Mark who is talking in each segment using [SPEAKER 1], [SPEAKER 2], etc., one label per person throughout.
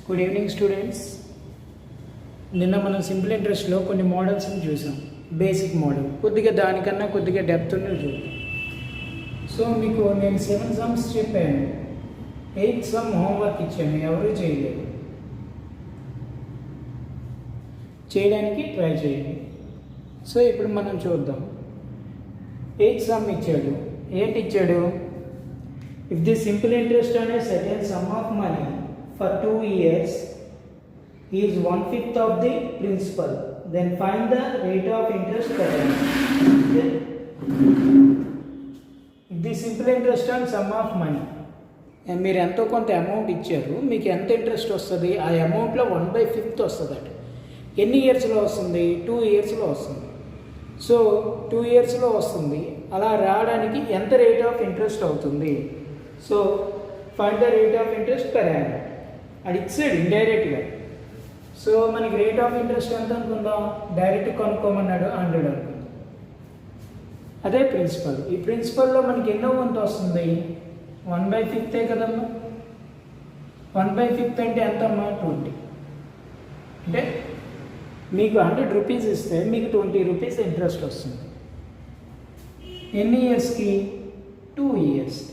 [SPEAKER 1] Good evening students. నిన్న మనం simple ఇంట్రెస్ట్లో కొన్ని మోడల్స్ని చూసాం. బేసిక్ మోడల్ కొద్దిగా దానికన్నా కొద్దిగా డెప్త్ ఉన్నది చూద్దాం. సో మీకు నేను 7 సమ్స్ చెప్పాను, 8 సమ్ హోంవర్క్ ఇచ్చాను, ఎవరూ చేయలేదు. చేయడానికి ట్రై చేయండి. సో ఇప్పుడు మనం చూద్దాం. 8 సమ్ ఇచ్చాడు. ఏంటి ఇచ్చాడు? ఇఫ్ ది సింపుల్ ఇంట్రెస్ట్ అనే certain some of money for 2 years is 1/5 of the principal, then find the rate of interest per annum. Okay? If the simple interest on sum of money, మీరు ఎంతో కొంత amount ఇచ్చారు, మీకు ఎంత interest వస్తుంది? ఆ అమౌంట్లో 1/5 వస్తుందట. ఎన్ని ఇయర్స్లో వస్తుంది? 2 ఇయర్స్లో వస్తుంది. సో 2 ఇయర్స్లో వస్తుంది. అలా రావడానికి ఎంత రేట్ ఆఫ్ ఇంట్రెస్ట్ అవుతుంది? So find the rate of interest per Yanam. అది ఇచ్చాడు ఇండైరెక్ట్గా. సో మనకి రేట్ ఆఫ్ ఇంట్రెస్ట్ ఎంత అనుకుందాం? డైరెక్ట్ కనుక్కోమన్నాడు, 100 అనుకుందాం. అదే ప్రిన్సిపల్. ఈ ప్రిన్సిపల్లో మనకి ఎన్నో వంతు వస్తుంది? 1/5 కదమ్మా. 1/5 అంటే ఎంతమ్మా? 20. అంటే మీకు 100 రూపీస్ ఇస్తే మీకు 20 రూపీస్ ఇంట్రెస్ట్ వస్తుంది. ఎన్ని ఇయర్స్కి? 2 ఇయర్స్కి.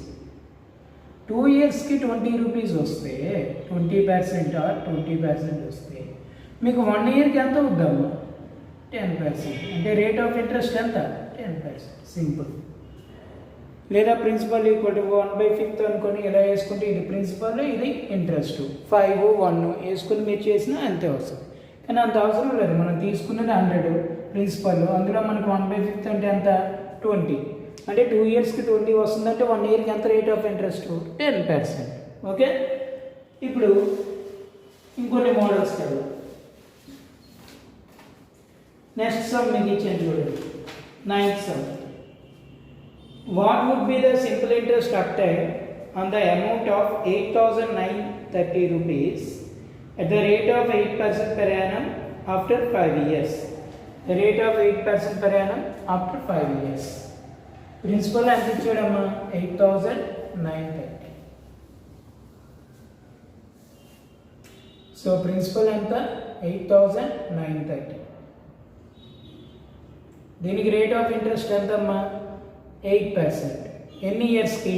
[SPEAKER 1] 2 ఇయర్స్కి 20 రూపీస్ వస్తే 20% ఆర్ 20% వస్తే మీకు 1 ఇయర్కి ఎంత అవుద్దాము? 10%. అంటే రేట్ ఆఫ్ ఇంట్రెస్ట్ ఎంత? 10%. సింపుల్. లేదా ప్రిన్సిపల్ ఈక్వల్ టు 1/5 అనుకొని ఇలా వేసుకుంటే ఇది ప్రిన్సిపల్, ఇది ఇంట్రెస్ట్. 5, 1 వేసుకుని మీరు చేసినా అంతే వస్తుంది. కానీ అంత అవసరం లేదు. మనం తీసుకున్నది 100 ప్రిన్సిపల్, అందులో మనకు 1/5 అంటే ఎంత? 20. అంటే 2 ఇయర్స్కి 20 వస్తుందంటే 1 ఇయర్కి ఎంత రేట్ ఆఫ్ ఇంట్రెస్ట్? 10%. ఓకే. ఇప్పుడు ఇంకొన్ని మోడల్స్ కదా. నెక్స్ట్ సమ్ మీకు ఇచ్చాను చూడండి. 9th sum. What would be the simple interest obtained on the amount of 8,930 rupees at the rate of 8% per annum after 5 years? The rate of 8% per annum after 5 years. Principal ఎంత ఇచ్చాడమ్మా? 8,930. So principal ఎంత? 8,930. దీనికి rate of interest ఎంతమ్మా? 8%. ఎన్ని ఇయర్స్కి?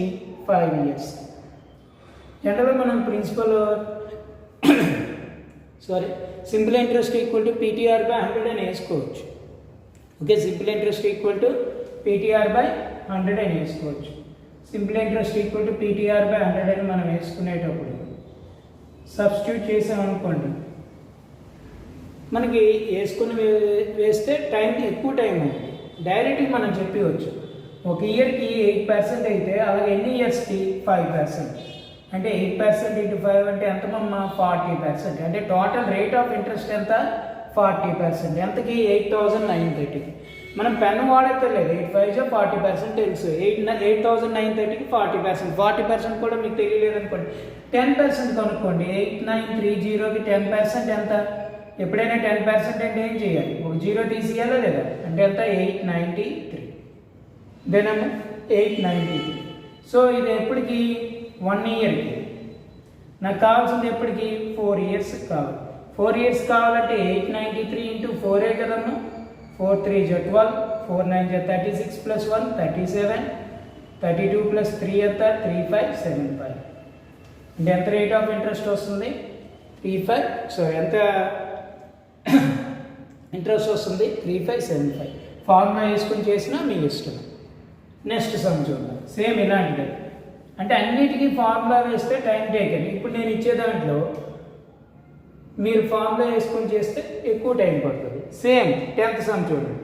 [SPEAKER 1] 5 years. జనరల్గా మనం principal simple interest equal to PTR by 100 అని వేసుకోవచ్చు. Okay. Simple interest equal to PTR by 100 అని వేసుకోవచ్చు. Simple interest equal to PTR by 100 అని మనం వేసుకునేటప్పుడు సబ్స్టిట్యూట్ చేసామనుకోండి, మనకి వేసుకుని వేస్తే ఎక్కువ టైం అవుతుంది. డైరెక్ట్గా మనం చెప్పవచ్చు. ఒక ఇయర్కి 8% అయితే అలాగే ఎన్ని ఇయర్స్కి? 5%. అంటే 8% ఇంటూ 5 అంటే ఎంతమమ్మా? 40%. అంటే టోటల్ రేట్ ఆఫ్ ఇంట్రెస్ట్ ఎంత? 40%. ఎంతకి? 8,930. మనం పెన్ను వాడక్కర్లేదు. 8/5 40% తెలుసు. 8,930కి 40%. 40% కూడా మీకు తెలియలేదు అనుకోండి, 10% కనుక్కోండి. 8,930కి 10% ఎంత? ఎప్పుడైనా 10% అంటే ఏం చేయాలి? ఒక 0 తీసేయాలా లేదా? అంటే ఎంత? 893. దేనమ్మా? 893. సో ఇది ఎప్పటికి? 1 ఇయర్కి. నాకు కావాల్సింది ఎప్పటికి? 4 ఇయర్స్ కావాలి. 4 ఇయర్స్ కావాలంటే 893 ఇంటూ 4 కదమ్మా. 4 3 12, 4 9 36 ప్లస్ 1 37, 32 ప్లస్ 3 ఎంత? 3575. అంటే ఎంత రేట్ ఆఫ్ ఇంట్రెస్ట్ వస్తుంది? 35. సో ఎంత ఇంట్రెస్ట్ వస్తుంది? 3575. ఫార్ములా వేసుకుని చేసినా మీ ఇష్టం. నెక్స్ట్ సమ్ చూద్దాం. సేమ్ ఇలాంటిది. అంటే అన్నిటికీ ఫార్ములా వేస్తే టైం టేకన్. ఇప్పుడు నేను ఇచ్చే దాంట్లో మీరు ఫార్ములా వేసుకొని చేస్తే ఎక్కువ టైం పడుతుంది. సేమ్ 10th సమ్ చూడండి.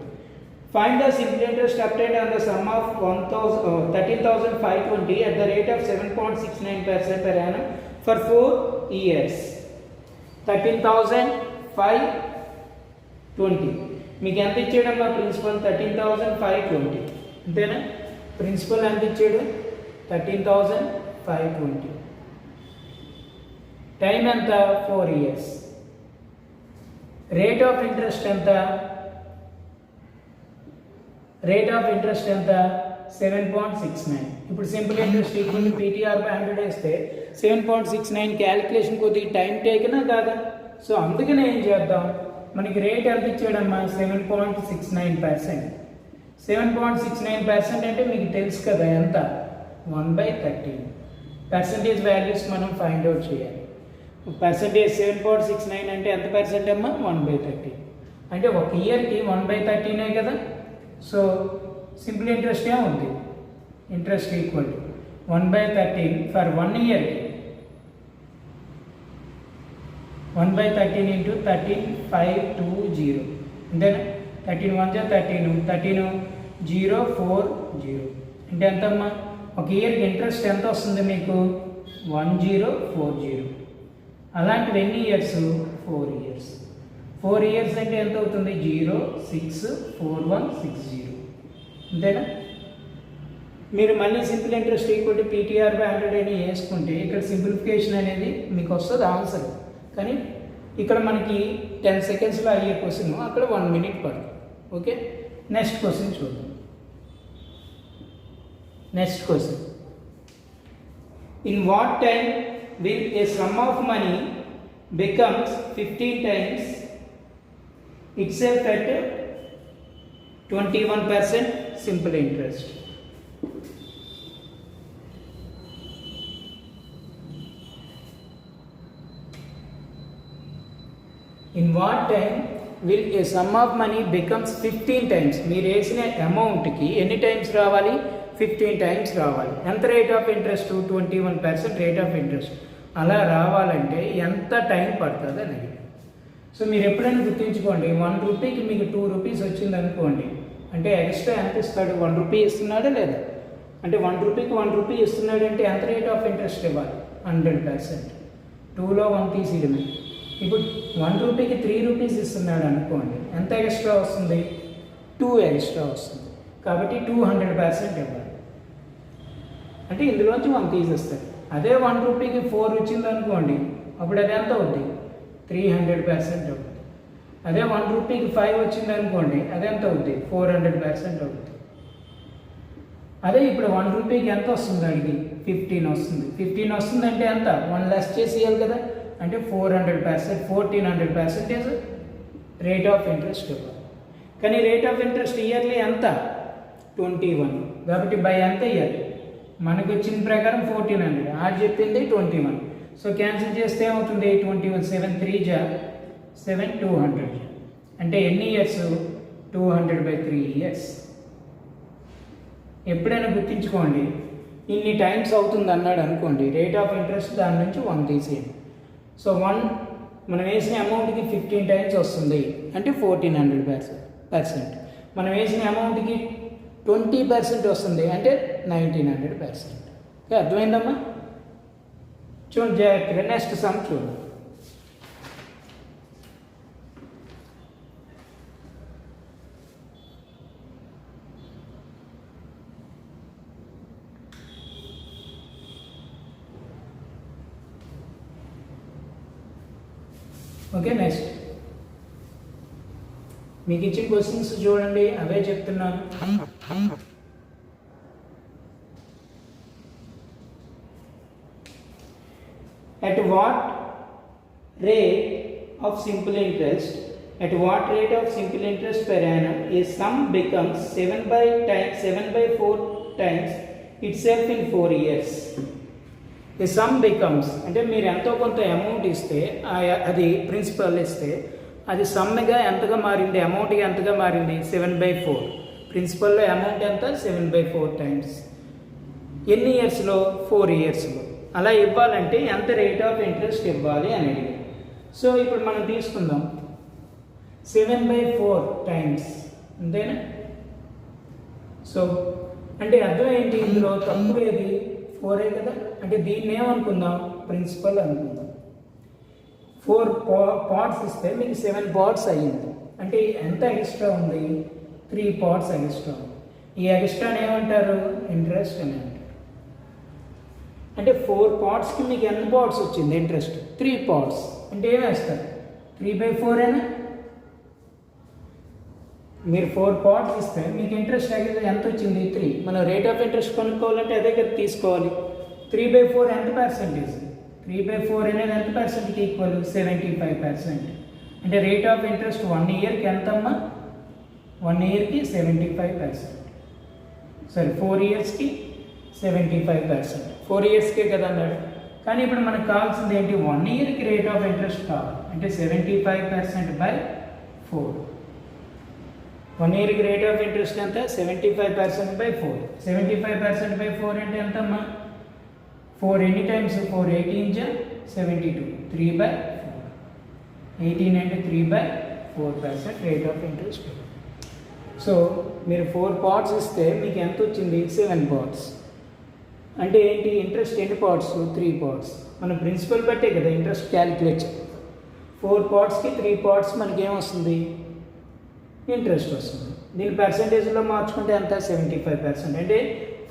[SPEAKER 1] Find the simple interest obtained on the sum of 13,520 at the rate of 7.69% per annum for 4 years. 13,520. మీకు ఎంత ఇచ్చాడమ్మా ప్రిన్సిపల్? 13,520. అంతేనా? ప్రిన్సిపల్ ఎంత ఇచ్చాడు? 13,520. టైం ఎంత? 4 ఇయర్స్. రేట్ ఆఫ్ ఇంట్రెస్ట్ ఎంత? రేట్ ఆఫ్ ఇంట్రెస్ట్ ఎంత? 7.69. ఇప్పుడు simple interest equal to PTR by 100 వేస్తే 7.69 క్యాలిక్యులేషన్ కొద్దిగా టైం టేకినా కాదా? సో అందుకనే ఏం చేద్దాం, మనకి రేట్ ఎంత ఇచ్చాడమ్మా 7.69%. 7.69% అంటే మీకు తెలుసు కదా ఎంత, 1/13. పర్సంటేజ్ వాల్యూస్ మనం ఫైండ్ అవుట్ చేయాలి. పర్సంటేజ్ 7.69 అంటే ఎంత పర్సెంట్ అమ్మా, 1/13. అంటే ఒక ఇయర్కి 1/13 కదా. సో సింపుల్ ఇంట్రెస్ట్ ఏముంది, ఇంట్రెస్ట్ ఈక్వల్ టు 1/13 ఫర్ 1 ఇయర్కి. 1/13 ఇంటూ 13,520 అంతేనా. 13 1 13 13 0 4 0 అంటే ఎంతమ్మా, ఒక ఇయర్కి ఇంట్రెస్ట్ ఎంత వస్తుంది మీకు, 1040. అలాంటివి ఎన్ని ఇయర్స్, 4 ఇయర్స్. 4 ఇయర్స్ అంటే ఎంత అవుతుంది, 0 6 4 1 6 0 అంతేనా. మీరు మళ్ళీ simple interest equal to PTR by 100 అని వేసుకుంటే ఇక్కడ సింప్లిఫికేషన్ అనేది మీకు వస్తుంది ఆన్సర్. కానీ ఇక్కడ మనకి 10 సెకండ్స్లో అయ్యే క్వశ్చన్, అక్కడ 1 మినిట్ పడుతుంది. ఓకే, నెక్స్ట్ క్వశ్చన్ చూద్దాం. Next question, in what time will a sum of money becomes 15 times itself at 21% simple interest? In what time will a sum of money becomes 15 times? మీరు వేసిన అమౌంట్కి ఎన్ని times రావాలి, 15 times రావాలి. ఎంత rate of interest, 21% rate of interest. అలా రావాలంటే ఎంత time పడుతుంది అని. సో మీరు ఎప్పుడైనా గుర్తుంచుకోండి, 1 రూపీకి మీకు 2 రూపీస్ వచ్చింది అనుకోండి, అంటే ఎక్స్ట్రా ఎంత ఇస్తాడు, 1 రూపీ ఇస్తున్నాడా లేదా. అంటే 1 రూపీకి 1 రూపీ ఇస్తున్నాడు అంటే ఎంత రేట్ ఆఫ్ ఇంట్రెస్ట్ ఇవ్వాలి, 100%. 2లో 1 తీసేయడమే. ఇప్పుడు 1 రూపీకి 3 రూపీస్ ఇస్తున్నాడు అనుకోండి, ఎంత ఎక్స్ట్రా వస్తుంది, 2 ఎక్స్ట్రా వస్తుంది. కాబట్టి 200% ఇవ్వాలి. అంటే ఇందులోంచి 1 తీసేస్తారు. అదే 1 రూపీకి 4 వచ్చింది అనుకోండి, అప్పుడు అది ఎంత అవుతుంది, 300% అవుతుంది. అదే 1 రూపీకి 5 వచ్చింది అనుకోండి, అది ఎంత అవుతుంది, 400% అవుతుంది. అదే ఇప్పుడు 1 రూపీకి ఎంత వస్తుంది అడిగి, 15 వస్తుంది. 15 వస్తుందంటే ఎంత, 1 లెస్ చేసేయాలి కదా. అంటే 400%, 1400% రేట్ ఆఫ్ ఇంట్రెస్ట్ ఇవ్వాలి. కానీ రేట్ ఆఫ్ ఇంట్రెస్ట్ ఇయర్లీ ఎంత, 21. కాబట్టి బై ఎంత ఇయర్, మనకు వచ్చిన ప్రకారం 1400, ఆడు చెప్పింది 21. సో క్యాన్సిల్ చేస్తే ఏమవుతుంది, 21 7 3 7 200. అంటే ఎన్ని ఇయర్స్, 200/3 ఇయర్స్. ఎప్పుడైనా గుర్తుంచుకోండి, ఇన్ని టైమ్స్ అవుతుంది అన్నాడు అనుకోండి, రేట్ ఆఫ్ ఇంట్రెస్ట్ దాని నుంచి 1 తీసేయండి. సో 1 మనం వేసిన అమౌంట్కి 15 టైమ్స్ వస్తుంది అంటే 1400%. మనం వేసిన అమౌంట్కి 20% వస్తుంది అంటే 1900%. ఓకే, అర్థమైందమ్మా. చూడండి జాగ్రత్తగా, నెక్స్ట్ సమ్ చూడండి. ఓకే, నెక్స్ట్ మీకు ఇచ్చిన క్వశ్చన్స్ చూడండి, అవే చెప్తున్నాను. At what rate of simple interest per annum a sum becomes 7/4 times itself in 4 years? A sum becomes అంటే మీరు ఎంతో కొంత అమౌంట్ ఇస్తే, అది ప్రిన్సిపల్ ఇస్తే అది సమ్గా ఎంతగా మారింది, అమౌంట్గా ఎంతగా మారింది, 7/4. ప్రిన్సిపల్లో అమౌంట్ ఎంత, 7/4 టైమ్స్. ఎన్ని ఇయర్స్లో, 4 ఇయర్స్లో. అలా ఇవ్వాలంటే ఎంత రేట్ ఆఫ్ ఇంట్రెస్ట్ ఇవ్వాలి అని అడిగారు. సో ఇప్పుడు మనం తీసుకుందాం 7/4 టైమ్స్, అంతేనా. సో అంటే అర్థం ఏంటి, ఇందులో తక్కువ ఏది, 4 కదా. అంటే దీన్ని ఏమనుకుందాం, ప్రిన్సిపల్ అనుకుందాం. 4 పార్ట్స్ ఇస్తే మీకు 7 పార్ట్స్ అయ్యింది. అంటే ఎంత ఎక్స్ట్రా ఉంది, 3 పార్ట్స్ ఎక్స్ట్రా ఉంది. ఈ ఎక్స్ట్రాని ఏమంటారు, ఇంట్రెస్ట్ అని అంటారు. అంటే 4 పార్ట్స్కి మీకు ఎంత పార్ట్స్ వచ్చింది ఇంట్రెస్ట్, 3 పార్ట్స్. అంటే ఏమేస్తారు, 3/4 అయినా మీరు 4 పార్ట్స్ ఇస్తే మీకు ఇంట్రెస్ట్ ఎంత వచ్చింది 3. మనం రేట్ ఆఫ్ ఇంట్రెస్ట్ కొనుక్కోవాలంటే అదే కదా తీసుకోవాలి. 3/4 ఎంత పర్సెంటేజ్? 3/4 అనేది ఎంత పర్సెంట్కి ఈక్వల్? 75%. అంటే రేట్ ఆఫ్ ఇంట్రెస్ట్ 1 ఇయర్కి ఎంతమ్మా? 1 ఇయర్కి 75%. సరే 4 ఇయర్స్కి 75%. 4 ఇయర్స్కే కదా అన్నాడు. కానీ ఇప్పుడు మనకు కావాల్సింది ఏంటి? 1 ఇయర్కి రేట్ ఆఫ్ ఇంట్రెస్ట్ కావాలి. అంటే 75%/4. 1 ఇయర్కి రేట్ ఆఫ్ ఇంట్రెస్ట్ ఎంత? 75%/4. 75%/4 అంటే ఎంతమ్మా? 4 ఎన్ని టైమ్స్? 4 18 72. 3/4. 18 అంటే 3/4% రేట్ ఆఫ్ ఇంట్రెస్ట్. సో మీరు 4 పార్ట్స్ ఇస్తే మీకు ఎంత వచ్చింది? 7 పార్ట్స్. అంటే ఏంటి? ఇంట్రెస్ట్ ఎన్ని పార్ట్స్? 3 పార్ట్స్. మన ప్రిన్సిపల్ బట్టే కదా ఇంట్రెస్ట్ క్యాలిక్యులేట్. 4 పార్ట్స్కి 3 పార్ట్స్ మనకి ఏమొస్తుంది? ఇంట్రెస్ట్ వస్తుంది. దీని పర్సంటేజ్లో మార్చుకుంటే ఎంత? 75%. అంటే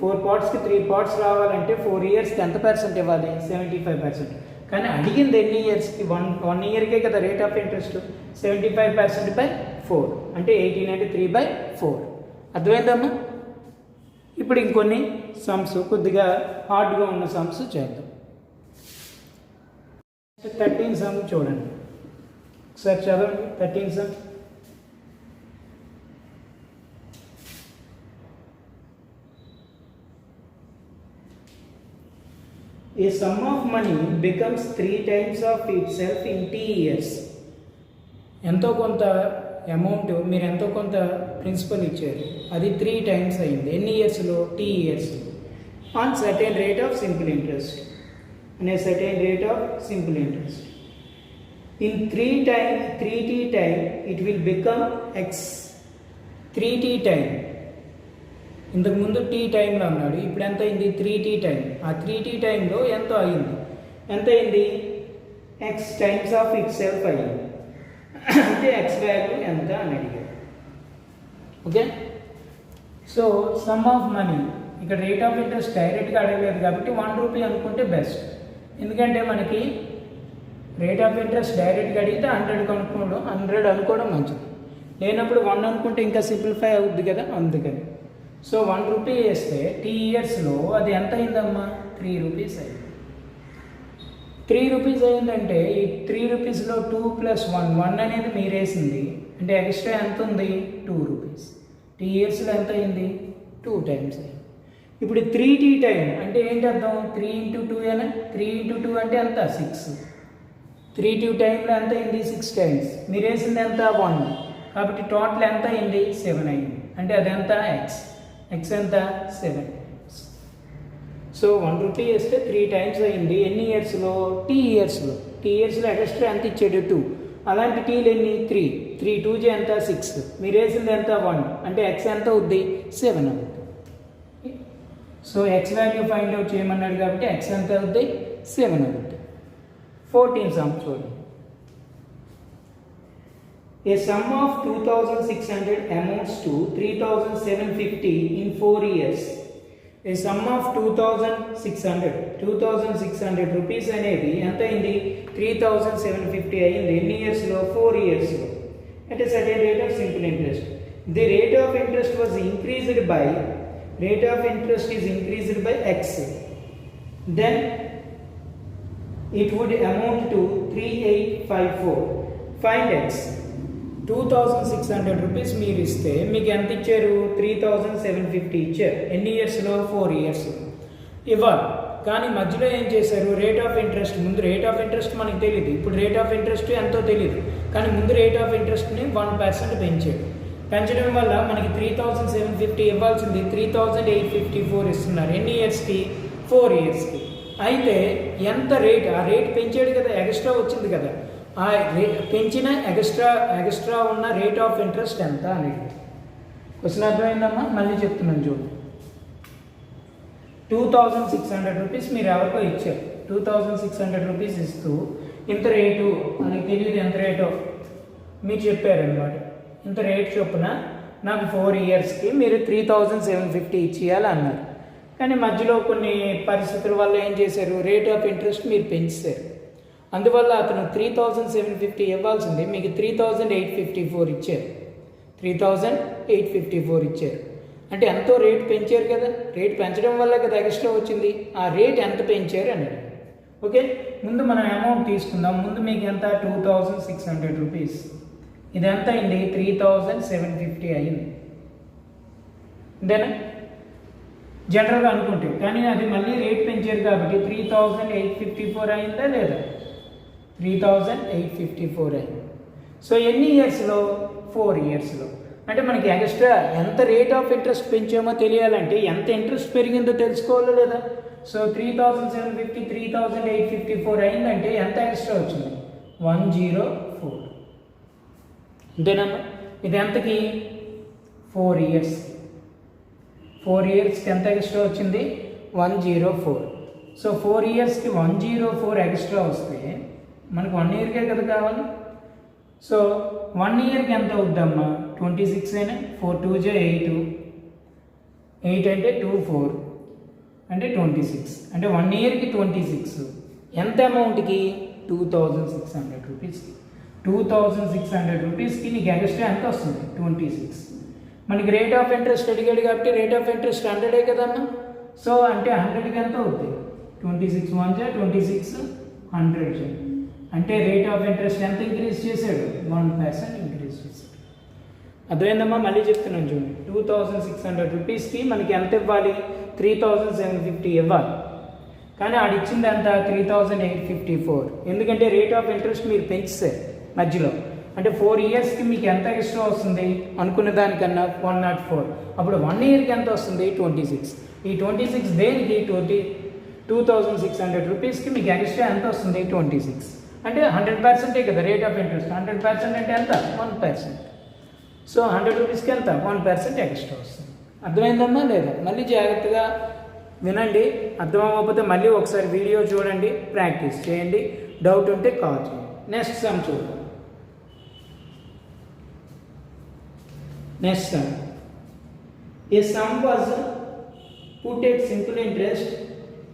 [SPEAKER 1] 4 పార్ట్స్కి 3 పార్ట్స్ రావాలంటే 4 ఇయర్స్కి ఎంత పర్సెంట్ ఇవ్వాలి? 75%. కానీ అడిగింది ఎన్ని ఇయర్స్కి? 1 ఇయర్కే కదా రేట్ ఆఫ్ ఇంట్రెస్ట్. 75%/4 అంటే 18 అంటే 3/4. అర్థమైందమ్మా? ఇప్పుడు ఇంకొన్ని సమ్స్ కొద్దిగా హార్డ్గా ఉన్న సమ్స్ చేద్దాం. 13 సమ్ చూడండి ఒకసారి చదవండి. 13 some. A sum of money becomes 3 times of itself in t years. ఎంతో కొంత అమౌంట్ మీరు ఎంతో కొంత ప్రిన్సిపల్ ఇచ్చారు, అది 3 times అయింది. ఎన్ని ఇయర్స్లో? t ఇయర్స్లో. On certain rate of simple interest. అనే certain rate of simple interest. In 3t time it will become x. 3t time. ఇంతకుముందు టీ టైంలో అన్నాడు, ఇప్పుడు ఎంత అయింది? 3t time. ఆ 3t టైంలో ఎంతో అయింది. ఎంత అయింది? X times of it self అయ్యింది. అంటే ఎక్స్ వాల్యూ ఎంత అని అడిగాడు. Okay. So some of money, ఇక్కడ రేట్ ఆఫ్ ఇంట్రెస్ట్ డైరెక్ట్గా అడగలేదు కాబట్టి 1 రూపీ అనుకుంటే బెస్ట్. ఎందుకంటే మనకి రేట్ ఆఫ్ ఇంట్రెస్ట్ డైరెక్ట్గా అడిగితే 100 అనుకోవడం మంచిది. లేనప్పుడు 1 అనుకుంటే ఇంకా సింప్లిఫై అవుద్ది కదా, అందుకని. సో 1 రూపీ వేస్తే టీ ఇయర్స్లో అది ఎంత అయిందమ్మా? 3 రూపీస్ అయింది. 3 రూపీస్ అయిందంటే ఈ 3 రూపీస్లో 2 + 1 అనేది మీరు వేసింది. అంటే ఎక్స్ట్రా ఎంత ఉంది? 2 రూపీస్. టీ ఇయర్స్లో ఎంత అయింది? 2 times అయింది. ఇప్పుడు 3t టైం అంటే ఏంటి అర్థం? 3 × 2 అయినా 3 × 2 అంటే ఎంత? 6. 3t టైంలో ఎంత అయింది? 6 times. మీరు వేసింది ఎంత? 1. కాబట్టి టోటల్ ఎంత అయింది? 7 అయింది. అంటే అదెంత? ఎక్స్. ఎక్స్ ఎంత? 7. సో 1 రూపీ వేస్తే 3 times అయింది. ఎన్ని ఇయర్స్లో? టీ ఇయర్స్లో. టీ ఇయర్స్లో ఎక్స్ట్రా ఎంత ఇచ్చాడు? 2. అలాంటి టీలు ఎన్ని? 3. 3 2 ఎంత? 6. మీరు వేసింది ఎంత? 1. అంటే ఎక్స్ ఎంత అవుద్ది? 7 అవుద్ది. So X value find out చేయమన్నాడు కాబట్టి ఎక్స్ ఎంత అవుద్ది? 7 అవుద్ది. 14 సమ్ చూడండి. A sum of 2,600 amounts to 3,750 in 4 years. A sum of 2,600 rupees అనేది ఎంత అయింది? 3,750 అయింది. ఎన్ని ఇయర్స్లో? 4 ఇయర్స్లో. At a certain rate of simple interest. The rate of interest is increased by x. Then it would amount to 3854. Find x. 2,600 rupees మీరు ఇస్తే మీకు ఎంత ఇచ్చారు? 3,750 ఇచ్చారు. ఎన్ని ఇయర్స్లో? 4 ఇయర్స్లో ఇవ్వాలి. కానీ మధ్యలో ఏం చేశారు? Rate of interest. ముందు రేట్ ఆఫ్ ఇంట్రెస్ట్ మనకు తెలియదు, ఇప్పుడు రేట్ ఆఫ్ ఇంట్రెస్ట్ ఎంతో తెలియదు. కానీ ముందు రేట్ ఆఫ్ ఇంట్రెస్ట్ని 1% పెంచాడు. పెంచడం వల్ల మనకి 3,750 ఇవ్వాల్సింది 3,854 ఇస్తున్నారు. ఎన్ని ఇయర్స్కి? 4 ఇయర్స్కి. అయితే ఎంత రేట్? ఆ రేట్ పెంచాడు కదా, ఎక్స్ట్రా వచ్చింది కదా, ఆ పెంచిన ఎక్స్ట్రా ఉన్న రేట్ ఆఫ్ ఇంట్రెస్ట్ ఎంత అనేది క్వశ్చన్ అర్థమైందమ్మా? మళ్ళీ చెప్తున్నాను చూడు. 2,600 రూపీస్ మీరు ఎవరికో ఇచ్చారు. 2,600 రూపీస్ ఇస్తూ ఇంత రేటు, మనకి తెలియదు ఎంత రేటో, మీరు చెప్పారనమాట. ఇంత రేట్ చొప్పున నాకు 4 ఇయర్స్కి మీరు 3,750 ఇచ్చేయాలి అన్నారు. కానీ మధ్యలో కొన్ని పరిస్థితుల వల్ల ఏం చేశారు? రేట్ ఆఫ్ ఇంట్రెస్ట్ మీరు పెంచారు. అందువల్ల అతను 3,750 ఇవ్వాల్సింది మీకు 3,854 ఇచ్చారు. 3,854 ఇచ్చారు. అంటే ఎంతో రేట్ పెంచారు కదా, రేట్ పెంచడం వల్ల కదా ఎక్స్ట్రా వచ్చింది. ఆ రేట్ ఎంత పెంచారు అని. ఓకే, ముందు మనం అమౌంట్ తీసుకుందాం. ముందు మీకు ఎంత 2,600 రూపీస్. ఇది ఎంత అయింది 3,750 అయింది. అంతేనా జనరల్గా అనుకుంటే. కానీ అది మళ్ళీ రేట్ పెంచారు కాబట్టి 3,854 అయిందా లేదా? 3,854 అయింది. సో ఎన్ని ఇయర్స్లో? 4 ఇయర్స్లో. అంటే మనకి ఎక్స్ట్రా ఎంత రేట్ ఆఫ్ ఇంట్రెస్ట్ పెంచామో తెలియాలంటే ఎంత ఇంట్రెస్ట్ పెరిగిందో తెలుసుకోవాలో లేదా? సో 3,750 3,854 అయిందంటే ఎంత ఎక్స్ట్రా వచ్చింది? 104. అంతేనమ్మా. ఇది ఎంతకి? 4 ఇయర్స్. 4 ఇయర్స్కి ఎంత ఎక్స్ట్రా వచ్చింది? 104. సో 4 ఇయర్స్కి 104 ఎక్స్ట్రా వస్తే మనకు 1 ఇయర్కే కదా కావాలి. సో 1 ఇయర్కి ఎంత అవుద్దమ్మా? 26 అయినా 4 2 జా 8, 8 అంటే 2 4 అంటే 26. అంటే 1 ఇయర్కి 26. ఎంత అమౌంట్కి? 2,600 రూపీస్కి. 2,600 రూపీస్కి నీకు ఎక్స్ట్రా ఎంత వస్తుంది? 26. మనకి రేట్ ఆఫ్ ఇంట్రెస్ట్ అడిగాడు కాబట్టి రేట్ ఆఫ్ ఇంట్రెస్ట్ 100 కదమ్మా. సో అంటే 100కి ఎంత అవుతుంది? 26 1 జా 26, 100 అంటే రేట్ ఆఫ్ ఇంట్రెస్ట్ ఎంత ఇంక్రీజ్ చేశాడు? 1% ఇంక్రీజ్ చేశాడు. అర్థమైందమ్మా. మళ్ళీ చెప్తున్నాను చూడండి. 2,600 రూపీస్కి మనకి ఎంత ఇవ్వాలి? 3,750 ఇవ్వాలి. కానీ ఆడిచ్చింది ఎంత? 3,854. ఎందుకంటే రేట్ ఆఫ్ ఇంట్రెస్ట్ మీరు పెంచారు మధ్యలో. అంటే 4 ఇయర్స్కి మీకు ఎంత ఎక్స్ట్రా వస్తుంది అనుకున్న దానికన్నా? 104. అప్పుడు 1 ఇయర్కి ఎంత వస్తుంది? 26. ఈ 26 దేనికి? 2,600 రూపీస్కి మీకు ఎక్స్ట్రా ఎంత వస్తుంది? 26. అంటే 100% కదా రేట్ ఆఫ్ ఇంట్రెస్ట్. 100% అంటే ఎంత? 1%. సో 100 రూపీస్కి ఎంత? 1% ఎక్స్ట్రా వస్తుంది. అర్థమైందమ్మా లేదా? మళ్ళీ జాగ్రత్తగా వినండి. అర్థం అవ్వకపోతే మళ్ళీ ఒకసారి వీడియో చూడండి, ప్రాక్టీస్ చేయండి. డౌట్ ఉంటే కాల్ చేయండి. నెక్స్ట్ సమ్ చూద్దాం. Next sum. A sum was put at simple interest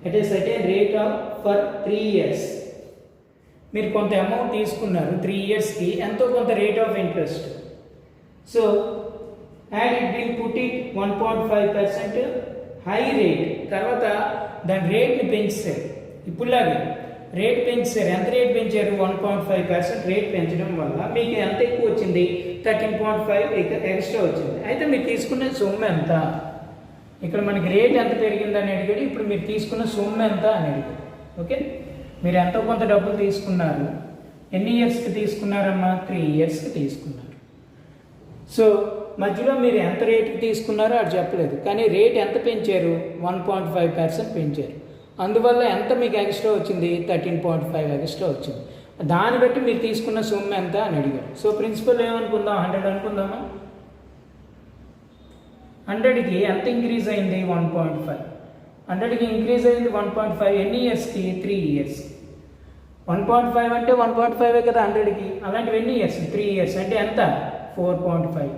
[SPEAKER 1] at a certain rate of for 3 years. మీరు కొంత అమౌంట్ తీసుకున్నారు 3 ఇయర్స్కి, ఎంతో కొంత rate of interest. So had it been put it 1.5% high rate. తర్వాత దాని రేట్ని పెంచారు. ఇప్పుడులాగే రేట్ పెంచారు. ఎంత రేట్ పెంచారు? 1.5% రేట్ పెంచడం వల్ల మీకు ఎంత ఎక్కువ వచ్చింది? 13.5 ఎక్స్ట్రా వచ్చింది. అయితే మీరు తీసుకున్న సొమ్ము ఎంత? ఇక్కడ మనకి రేట్ ఎంత పెరిగిందని అడిగాడు. ఇప్పుడు మీరు తీసుకున్న సొమ్ము ఎంత అని అడిగాడు. ఓకే, మీరు ఎంతో కొంత డబ్బులు తీసుకున్నారు. ఎన్ని ఇయర్స్కి తీసుకున్నారమ్మా? 3 ఇయర్స్కి తీసుకున్నారు. సో మధ్యలో మీరు ఎంత రేటుకి తీసుకున్నారో అది చెప్పలేదు, కానీ రేట్ ఎంత పెంచారు? 1.5% పెంచారు. అందువల్ల ఎంత మీకు ఎక్స్ట్రా వచ్చింది? 13.5 ఎక్స్ట్రా వచ్చింది. దాన్ని బట్టి మీరు తీసుకున్న సొమ్ము ఎంత అని అడిగారు. So principal ఏమనుకుందాం? 100 అనుకుందామా? 100కి ఎంత ఇంక్రీజ్ అయింది? 1.5. 100కి ఇంక్రీజ్ అయింది 1.5. ఎన్ని ఇయర్స్కి? 3 ఇయర్స్. 1.5 అంటే 1.5 కదా 100కి. అలాంటివి ఎన్ని ఇయర్స్? 3 ఇయర్స్. అంటే ఎంత? 4.5.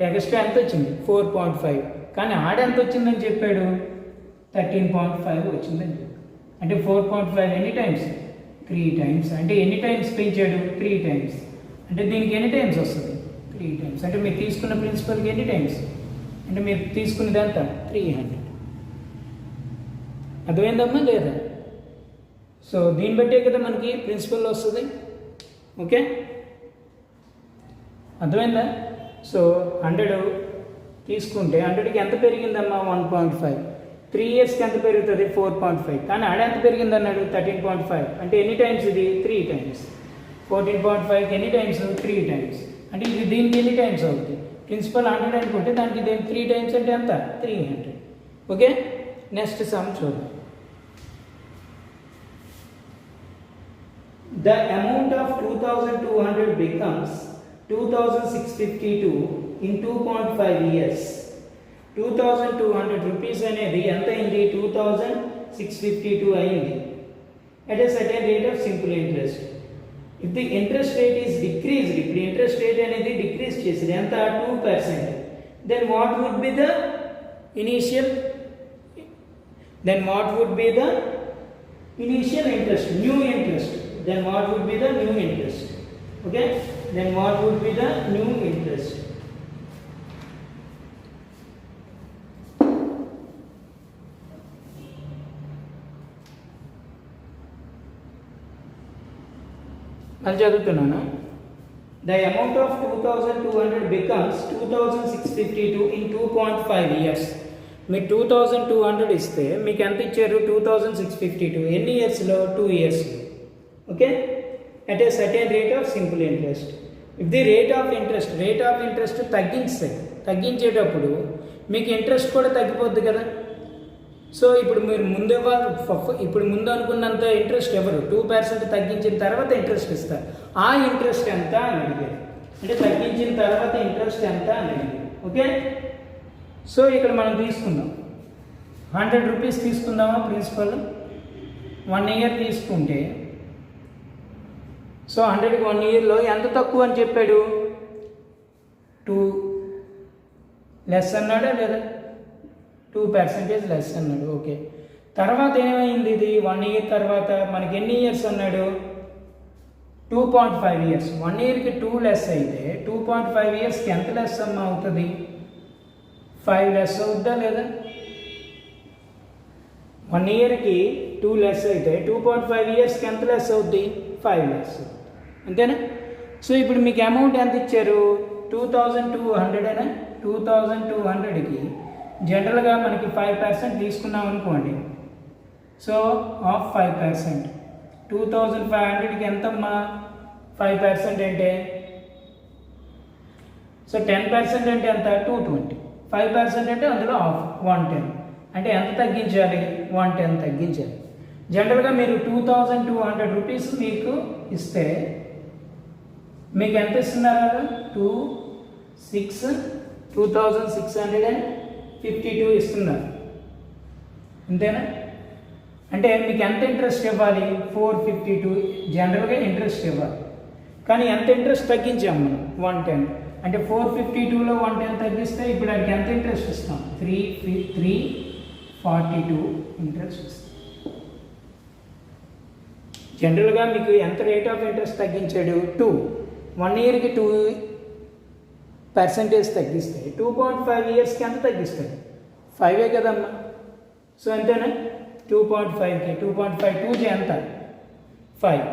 [SPEAKER 1] ఎక్స్ట్రా ఎంత వచ్చింది? 4.5. కానీ ఆడెంత వచ్చిందని చెప్పాడు? 13.5 వచ్చిందని చెప్పాడు. అంటే 4.5 ఎన్ని టైమ్స్? 3 టైమ్స్. అంటే ఎన్ని టైమ్స్ పెంచాడు? 3 టైమ్స్. అంటే దీనికి ఎన్ని టైమ్స్ వస్తుంది? 3 టైమ్స్. అంటే మీరు తీసుకున్న ప్రిన్సిపల్కి ఎన్ని టైమ్స్? అంటే మీరు తీసుకున్నది ఎంత? 300. అర్థమైందమ్మా లేదా? సో దీన్ని బట్టే కదా మనకి ప్రిన్సిపల్ వస్తుంది. ఓకే, అర్థమైందా? సో 100 తీసుకుంటే 100కి ఎంత పెరిగిందమ్మా? 1.5. 3 ఇయర్స్కి ఎంత పెరుగుతుంది? 4.5. కానీ ఆడ ఎంత పెరిగింది అన్నాడు? 13.5. అంటే ఎన్ని టైమ్స్ ఇది? 3 టైమ్స్. 14.5కి ఎన్ని టైమ్స్? 3 టైమ్స్. అంటే ఇది దీనికి ఎన్ని టైమ్స్ అవుతుంది? ప్రిన్సిపల్ 100 అనుకుంటే దానికి దీనికి 3 టైమ్స్ అంటే ఎంత? 300. ఓకే, నెక్స్ట్ సమ్ చూద్దాం. The amount of 2,200 becomes 2,652 in 2.5 years. 2,200 rupees అనేది ఎంత అయింది? 2,652 అయింది. At a certain rate of simple interest. If the interest rate is decreased, ఇప్పుడు ఇంట్రెస్ట్ రేట్ అనేది డిక్రీజ్ చేసింది ఎంత? 2%. Then what would be the initial? Then what would be the initial interest? New interest. Then what would be the new interest? Okay, then what would be the new interest? మళ్ళీ చదువుతున్నాను. The amount of 2200 becomes 2652 in 2.5 years. మీరు 2200 ఇస్తే మీకు ఎంత ఇచ్చారు? 2652. ఎన్ని ఇయర్స్లో? 2 ఇయర్స్లో. Okay, at a certain rate of simple interest. If the rate of interest తగ్గించేటప్పుడు మీకు ఇంట్రెస్ట్ కూడా తగ్గిపోద్ది కదా. సో ఇప్పుడు మీరు ఇప్పుడు ముందు అనుకున్నంత ఇంట్రెస్ట్ ఎవరు? 2% తగ్గించిన తర్వాత ఇంట్రెస్ట్ ఇస్తారు. ఆ ఇంట్రెస్ట్ ఎంత అని అడిగారు, అంటే తగ్గించిన తర్వాత ఇంట్రెస్ట్ ఎంత అని అడిగారు. ఓకే, సో ఇక్కడ మనం తీసుకుందాం 100 రూపీస్ తీసుకుందామా ప్రిన్సిపల్. 1 ఇయర్ తీసుకుంటే సో 100కి 1 ఇయర్లో ఎంత తక్కువ అని చెప్పాడు? 2 లెస్ అన్నాడా లేదా? 2% లెస్ అన్నాడు. ఓకే, తర్వాత ఏమైంది? ఇది 1 ఇయర్ తర్వాత మనకి ఎన్ని ఇయర్స్ అన్నాడు? 2.5 ఇయర్స్. 1 ఇయర్కి 2 లెస్ అయితే 2.5 ఇయర్స్కి ఎంత లెస్ అమ్మ అవుతుంది? 5 లెస్ అవుద్దా లేదా? 1 ఇయర్కి 2 లెస్ అయితే 2.5 ఇయర్స్కి ఎంత లెస్ అవుద్ది? 5 లెస్. అంతేనా? సో ఇప్పుడు మీకు అమౌంట్ ఎంత ఇచ్చారు? 2200 అయినా 2200కి జనరల్గా మనకి 5% తీసుకున్నాం అనుకోండి. సో ఆఫ్ 5%, 2500కి ఎంతమ్మా? 5% అంటే సో 10% అంటే ఎంత? 220. 5% అంటే అందులో ఆఫ్ 110. అంటే ఎంత తగ్గించాలి? 110 తగ్గించాలి. జనరల్గా మీరు 2200 రూపీస్ మీకు ఇస్తే మీకు ఎంత ఇస్తున్నారు? 2652 ఇస్తున్నారు. అంతేనా? అంటే మీకు ఎంత ఇంట్రెస్ట్ ఇవ్వాలి? 452 జనరల్గా ఇంట్రెస్ట్ ఇవ్వాలి. కానీ ఎంత ఇంట్రెస్ట్ తగ్గించాము మనం? 110. అంటే 452లో 110 తగ్గిస్తే ఇప్పుడు దానికి ఎంత ఇంట్రెస్ట్ ఇస్తాం? 342 ఇంట్రెస్ట్ ఇస్తాం. జనరల్గా మీకు ఎంత రేట్ ఆఫ్ ఇంట్రెస్ట్ తగ్గించాడు? 2. 1 ఇయర్కి 2% తగ్గిస్తే 2.5 ఇయర్స్కి ఎంత తగ్గిస్తాడు? 5 కదమ్మా. సో అంతేనా? 2.5కి 2.52 ఎంత? 5.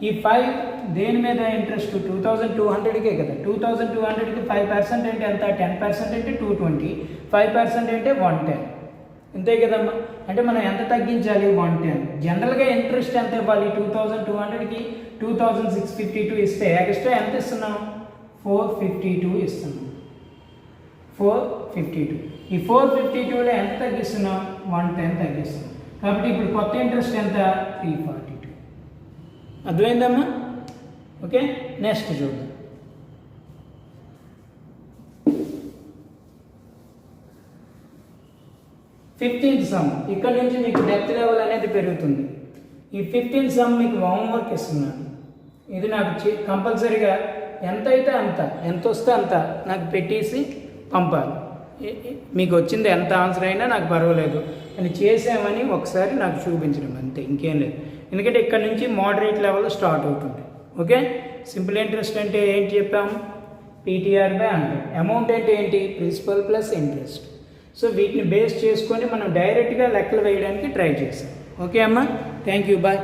[SPEAKER 1] ఈ 5 దేని మీద ఇంట్రెస్ట్? 2200కే కదా. 2200కి 5% అంటే ఎంత? 10% అంటే 220, 5% అంటే 110. అంతే కదమ్మా. అంటే మనం ఎంత తగ్గించాలి? 110. జనరల్గా ఇంట్రెస్ట్ ఎంత ఇవ్వాలి? 2200కి 2652 ఇస్తే ఎక్స్ట్రా ఎంత ఇస్తున్నాం? 452 ఇస్తున్నాం. 452. ఈ 452లో ఎంత తగ్గిస్తున్నాం? 110 తగ్గిస్తున్నాం. కాబట్టి ఇప్పుడు కొత్త ఇంట్రెస్ట్ ఎంత? 342. అర్థమైందమ్మా? ఓకే, నెక్స్ట్ చూద్దాం. 15th some. ఇక్కడ నుంచి మీకు డెప్త్ లెవెల్ అనేది పెరుగుతుంది. ఈ 15th సమ్ మీకు హోంవర్క్ ఇస్తున్నాను. ఇది నాకు కంపల్సరీగా ఎంత అయితే అంత, ఎంత వస్తే అంత నాకు పెట్టేసి పంపాలి. మీకు వచ్చింది ఎంత ఆన్సర్ అయినా నాకు పర్వాలేదు, అని చేసామని ఒకసారి నాకు చూపించడం అంతే, ఇంకేం లేదు. ఎందుకంటే ఇక్కడ నుంచి మోడరేట్ లెవెల్ స్టార్ట్ అవుతుంది. ఓకే, సింపుల్ ఇంట్రెస్ట్ అంటే ఏంటి చెప్పాము? PTR/100. అమౌంట్ అంటే ఏంటి? Principal plus interest. సో వీటిని బేస్ చేసుకొని మనం డైరెక్ట్గా లెక్కలు వేయడానికి ట్రై చేసాం. ఓకే అమ్మా, థ్యాంక్ యూ, బాయ్.